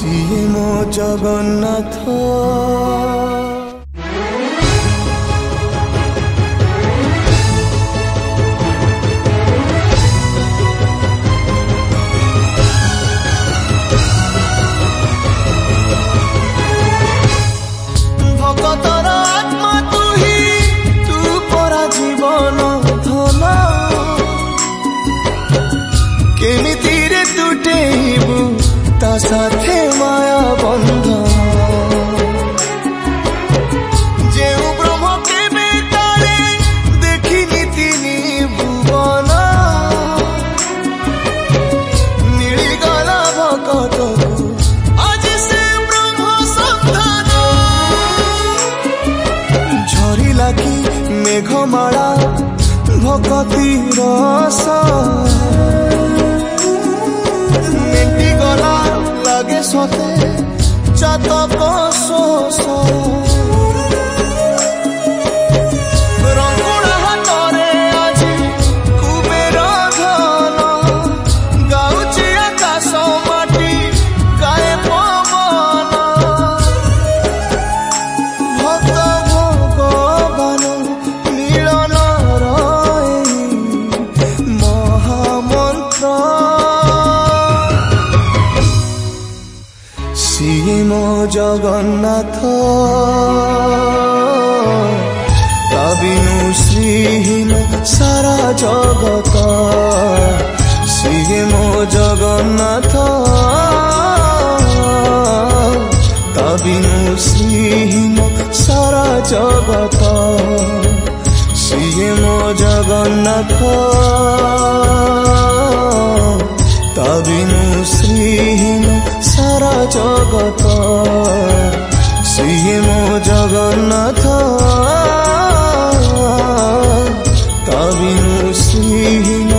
ସିଏ ମୋ ଜଗନ୍ନାଥ। साथे माया बंधन जे ब्रह्म के बेतारे देखिनी तीनी भुवन मिलगला भकत आज से ब्रह्म संधान झरिला कि मेघमाला भक्ति रस लगे सते चातक शोष रंगुणा हाथरे आज कुबेर धन गाउची आकाश माटी गाए पवन भक्त भगवान मिलन महामंत्र सिए मो जगन्नाथ ता बिनु श्रीहीन सारा जगत सिए मो जगन्नाथ ता बिनु श्रीहीन सारा जगत सिए मो जगन्नाथ ता बिनु श्रीहीन सारा जगत सिए मो जगन्नाथ ता बिनु श्रीहीन